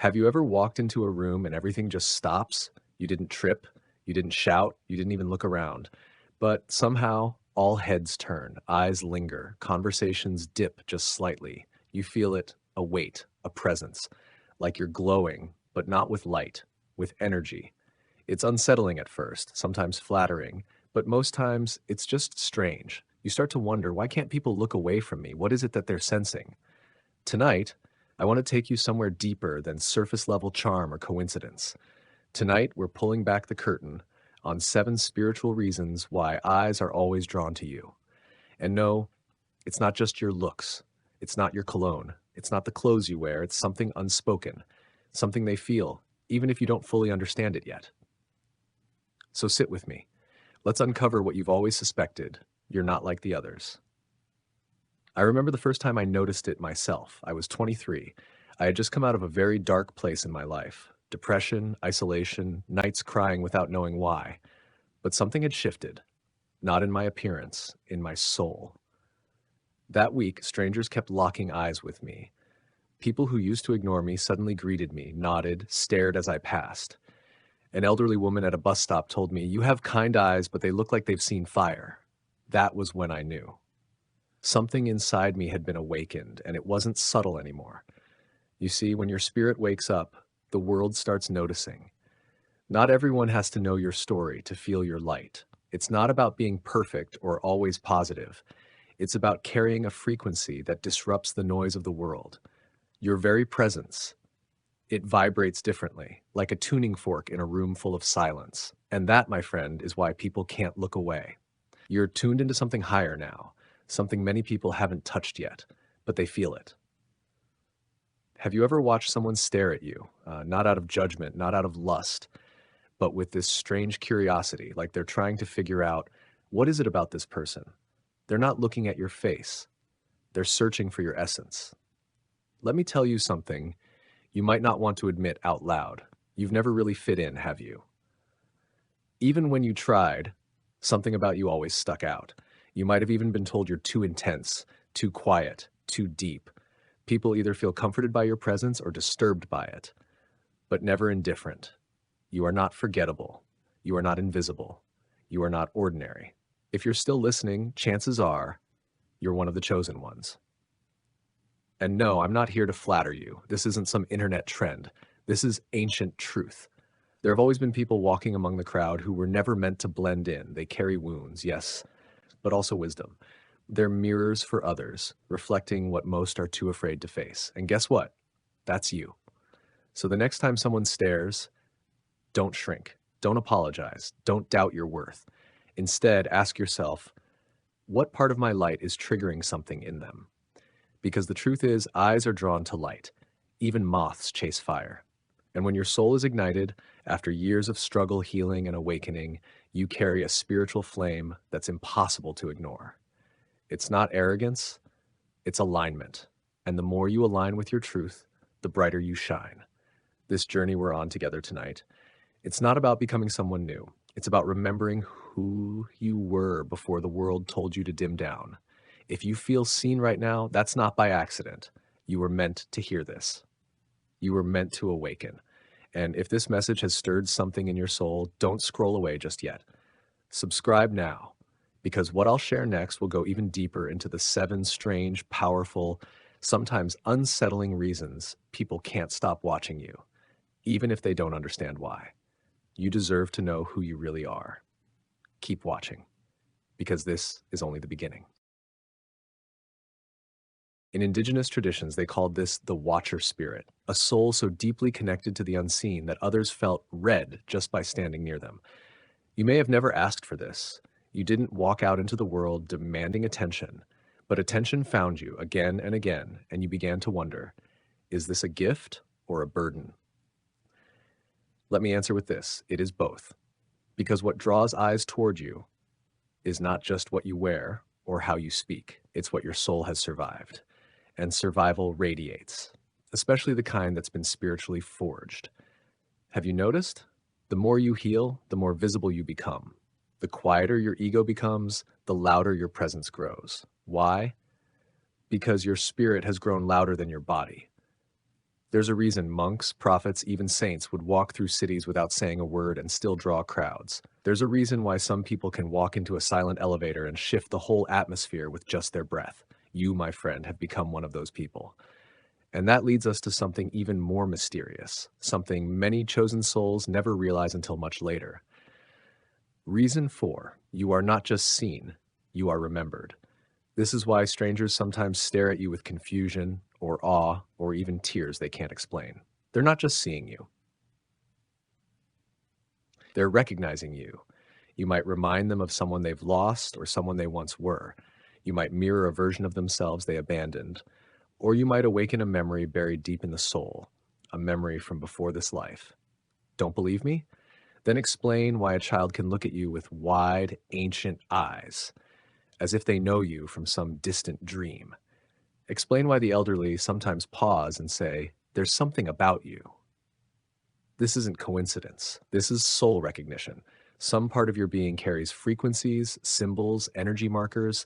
Have you ever walked into a room and everything just stops? You didn't trip, you didn't shout, you didn't even look around. But somehow, all heads turn, eyes linger, conversations dip just slightly. You feel it, a weight, a presence, like you're glowing, but not with light, with energy. It's unsettling at first, sometimes flattering, but most times it's just strange. You start to wonder, why can't people look away from me? What is it that they're sensing? Tonight, I want to take you somewhere deeper than surface level charm or coincidence. Tonight, we're pulling back the curtain on 7 spiritual reasons why eyes are always drawn to you. And no, it's not just your looks, it's not your cologne, it's not the clothes you wear, it's something unspoken, something they feel, even if you don't fully understand it yet. So sit with me. Let's uncover what you've always suspected: you're not like the others. I remember the first time I noticed it myself. I was 23. I had just come out of a very dark place in my life: depression, isolation, nights crying without knowing why. But something had shifted, not in my appearance, in my soul. That week, strangers kept locking eyes with me. People who used to ignore me suddenly greeted me, nodded, stared as I passed. An elderly woman at a bus stop told me, "You have kind eyes, but they look like they've seen fire." That was when I knew. Something inside me had been awakened, and it wasn't subtle anymore. You see, when your spirit wakes up, the world starts noticing. Not everyone has to know your story to feel your light. It's not about being perfect or always positive. It's about carrying a frequency that disrupts the noise of the world. Your very presence, it vibrates differently, like a tuning fork in a room full of silence. And that, my friend, is why people can't look away. You're tuned into something higher now, something many people haven't touched yet, but they feel it. Have you ever watched someone stare at you, not out of judgment, not out of lust, but with this strange curiosity, like they're trying to figure out, what is it about this person? They're not looking at your face, they're searching for your essence. Let me tell you something you might not want to admit out loud. You've never really fit in, have you? Even when you tried, something about you always stuck out. You might have even been told you're too intense, too quiet, too deep. People either feel comforted by your presence or disturbed by it, but never indifferent. You are not forgettable. You are not invisible. You are not ordinary. If you're still listening, chances are you're one of the chosen ones. And no, I'm not here to flatter you. This isn't some internet trend. This is ancient truth. There have always been people walking among the crowd who were never meant to blend in. They carry wounds, yes, but also wisdom. They're mirrors for others, reflecting what most are too afraid to face. And guess what? That's you. So the next time someone stares, don't shrink. Don't apologize. Don't doubt your worth. Instead, ask yourself, what part of my light is triggering something in them? Because the truth is, eyes are drawn to light. Even moths chase fire. And when your soul is ignited, after years of struggle, healing, and awakening, you carry a spiritual flame that's impossible to ignore. It's not arrogance, it's alignment. And the more you align with your truth, the brighter you shine. This journey we're on together tonight, it's not about becoming someone new. It's about remembering who you were before the world told you to dim down. If you feel seen right now, that's not by accident. You were meant to hear this. You were meant to awaken. And if this message has stirred something in your soul, don't scroll away just yet. Subscribe now, because what I'll share next will go even deeper into the 7 strange, powerful, sometimes unsettling reasons people can't stop watching you, even if they don't understand why. You deserve to know who you really are. Keep watching, because this is only the beginning. In indigenous traditions, they called this the watcher spirit, a soul so deeply connected to the unseen that others felt read just by standing near them. You may have never asked for this. You didn't walk out into the world demanding attention, but attention found you again and again, and you began to wonder, is this a gift or a burden? Let me answer with this: it is both. Because what draws eyes toward you is not just what you wear or how you speak, it's what your soul has survived. And survival radiates, especially the kind that's been spiritually forged. Have you noticed? The more you heal, the more visible you become. The quieter your ego becomes, the louder your presence grows. Why? Because your spirit has grown louder than your body. There's a reason monks, prophets, even saints would walk through cities without saying a word and still draw crowds. There's a reason why some people can walk into a silent elevator and shift the whole atmosphere with just their breath. You, my friend, have become one of those people. And that leads us to something even more mysterious, something many chosen souls never realize until much later. Reason 4, you are not just seen, you are remembered. This is why strangers sometimes stare at you with confusion or awe or even tears they can't explain. They're not just seeing you, they're recognizing you. You might remind them of someone they've lost or someone they once were. You might mirror a version of themselves they abandoned. Or you might awaken a memory buried deep in the soul, a memory from before this life. Don't believe me? Then explain why a child can look at you with wide, ancient eyes, as if they know you from some distant dream. Explain why the elderly sometimes pause and say, "There's something about you." This isn't coincidence. This is soul recognition. Some part of your being carries frequencies, symbols, energy markers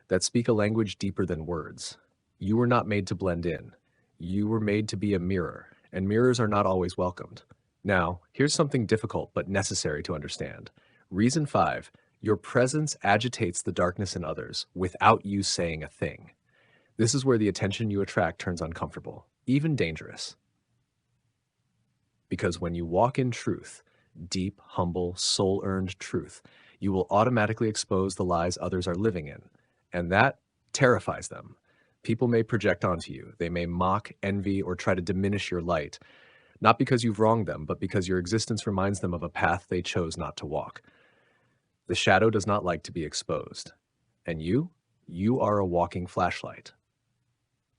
that speak a language deeper than words. You were not made to blend in. You were made to be a mirror, and mirrors are not always welcomed. Now, here's something difficult but necessary to understand. Reason 5, your presence agitates the darkness in others without you saying a thing. This is where the attention you attract turns uncomfortable, even dangerous. Because when you walk in truth, deep, humble, soul-earned truth, you will automatically expose the lies others are living in, and that terrifies them. People may project onto you. They may mock, envy, or try to diminish your light, not because you've wronged them, but because your existence reminds them of a path they chose not to walk. The shadow does not like to be exposed. And you are a walking flashlight.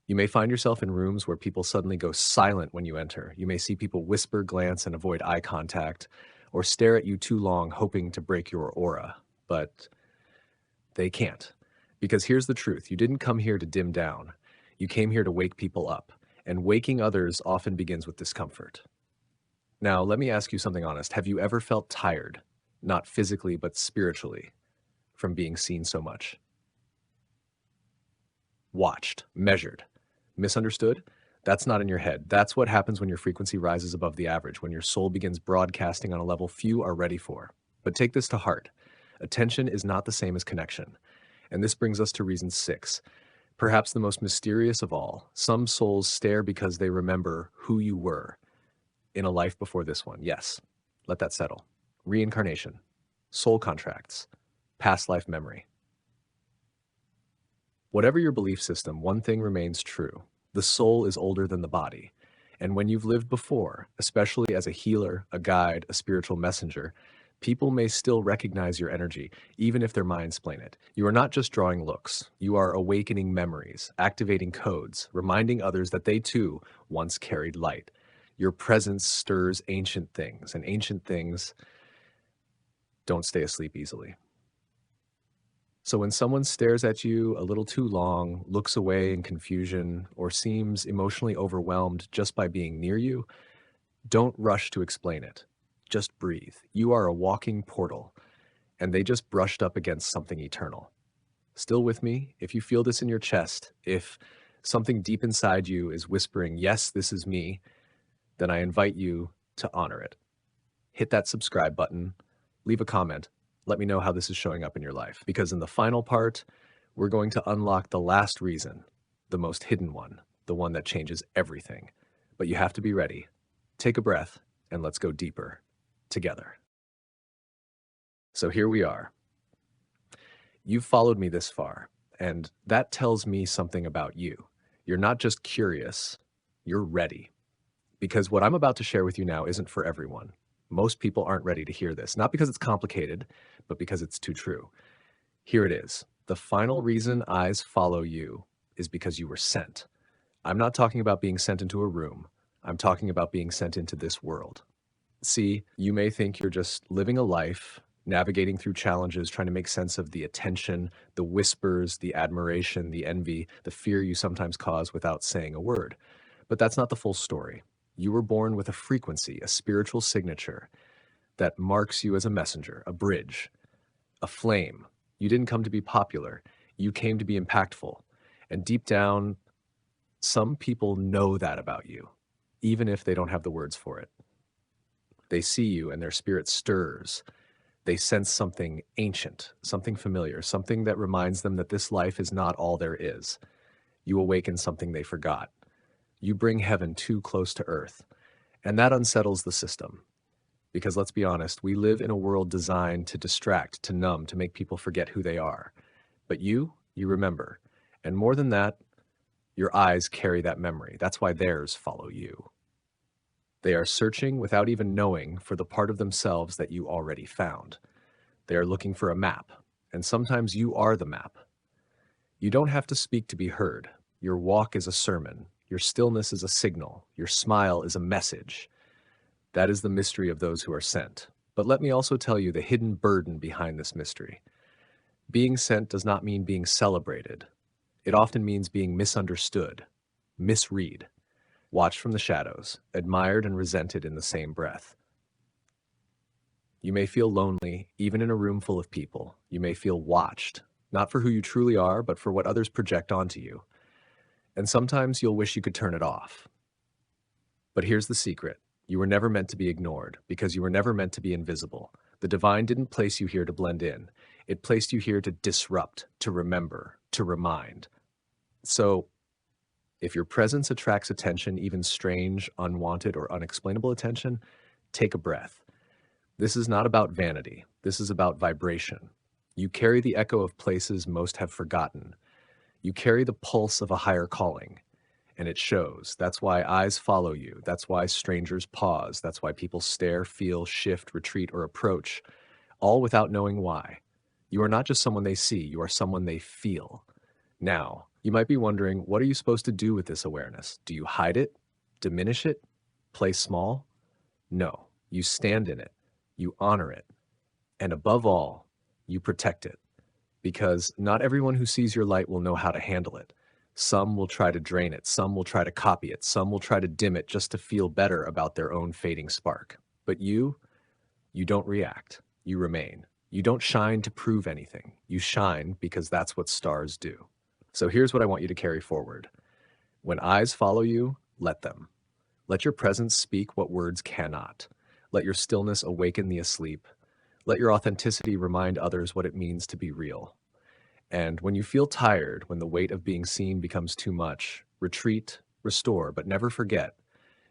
You may find yourself in rooms where people suddenly go silent when you enter. You may see people whisper, glance, and avoid eye contact, or stare at you too long, hoping to break your aura. But they can't. Because here's the truth. You didn't come here to dim down. You came here to wake people up. And waking others often begins with discomfort. Now, let me ask you something honest. Have you ever felt tired, not physically, but spiritually, from being seen so much? Watched, measured, misunderstood? That's not in your head. That's what happens when your frequency rises above the average, when your soul begins broadcasting on a level few are ready for. But take this to heart. Attention is not the same as connection. And this brings us to reason 6. Perhaps the most mysterious of all. Some souls stare because they remember who you were in a life before this one. Yes, let that settle. Reincarnation, soul contracts, past life memory. Whatever your belief system, one thing remains true. The soul is older than the body. And when you've lived before, especially as a healer, a guide, a spiritual messenger, people may still recognize your energy, even if their minds explain it. You are not just drawing looks. You are awakening memories, activating codes, reminding others that they too once carried light. Your presence stirs ancient things, and ancient things don't stay asleep easily. So when someone stares at you a little too long, looks away in confusion, or seems emotionally overwhelmed just by being near you, don't rush to explain it. Just breathe. You are a walking portal, and they just brushed up against something eternal. Still with me? If you feel this in your chest, if something deep inside you is whispering, "Yes, this is me," then I invite you to honor it. Hit that subscribe button, leave a comment, let me know how this is showing up in your life. Because in the final part, we're going to unlock the last reason, the most hidden one, the one that changes everything. But you have to be ready. Take a breath, and let's go deeper together. So here we are. You've followed me this far, and that tells me something about you. You're not just curious, you're ready. Because what I'm about to share with you now isn't for everyone. Most people aren't ready to hear this, not because it's complicated, but because it's too true. Here it is. The final reason eyes follow you is because you were sent. I'm not talking about being sent into a room. I'm talking about being sent into this world. See, you may think you're just living a life, navigating through challenges, trying to make sense of the attention, the whispers, the admiration, the envy, the fear you sometimes cause without saying a word. But that's not the full story. You were born with a frequency, a spiritual signature that marks you as a messenger, a bridge, a flame. You didn't come to be popular. You came to be impactful. And deep down, some people know that about you. even if they don't have the words for it. They see you and their spirit stirs. They sense something ancient, something familiar, something that reminds them that this life is not all there is. You awaken something they forgot. You bring heaven too close to earth. And that unsettles the system. Because let's be honest, we live in a world designed to distract, to numb, to make people forget who they are. But you remember. And more than that, your eyes carry that memory. That's why theirs follow you. They are searching without even knowing for the part of themselves that you already found. They are looking for a map, and sometimes you are the map. You don't have to speak to be heard. Your walk is a sermon. Your stillness is a signal. Your smile is a message. That is the mystery of those who are sent. But let me also tell you the hidden burden behind this mystery. Being sent does not mean being celebrated. It often means being misunderstood, misread, watched from the shadows, admired and resented in the same breath. You may feel lonely, even in a room full of people. You may feel watched, not for who you truly are, but for what others project onto you. And sometimes you'll wish you could turn it off. But here's the secret. You were never meant to be ignored, because you were never meant to be invisible. The divine didn't place you here to blend in. It placed you here to disrupt, to remember, to remind. So, if your presence attracts attention, even strange, unwanted, or unexplainable attention, take a breath. This is not about vanity. This is about vibration. You carry the echo of places most have forgotten. You carry the pulse of a higher calling, and it shows. That's why eyes follow you. That's why strangers pause. That's why people stare, feel, shift, retreat, or approach, all without knowing why. You are not just someone they see. You are someone they feel. Now, you might be wondering, what are you supposed to do with this awareness? Do you hide it? Diminish it? Play small? No, you stand in it. You honor it. And above all, you protect it. Because not everyone who sees your light will know how to handle it. Some will try to drain it. Some will try to copy it. Some will try to dim it just to feel better about their own fading spark. But you don't react. You remain. You don't shine to prove anything. You shine because that's what stars do. So here's what I want you to carry forward. When eyes follow you, let them. Let your presence speak what words cannot. Let your stillness awaken the asleep. Let your authenticity remind others what it means to be real. And when you feel tired, when the weight of being seen becomes too much, retreat, restore, but never forget,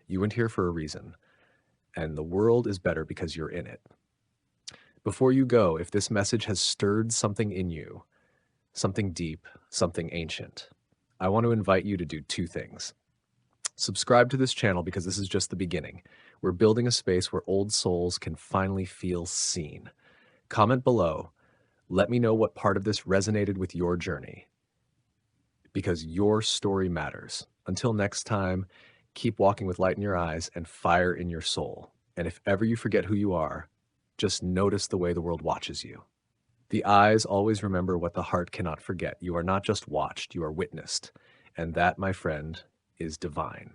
you went here for a reason. And the world is better because you're in it. Before you go, if this message has stirred something in you, something deep, something ancient, I want to invite you to do two things. Subscribe to this channel because this is just the beginning. We're building a space where old souls can finally feel seen. Comment below. Let me know what part of this resonated with your journey, because your story matters. Until next time, keep walking with light in your eyes and fire in your soul. And if ever you forget who you are, just notice the way the world watches you. The eyes always remember what the heart cannot forget. You are not just watched, you are witnessed. And that, my friend, is divine.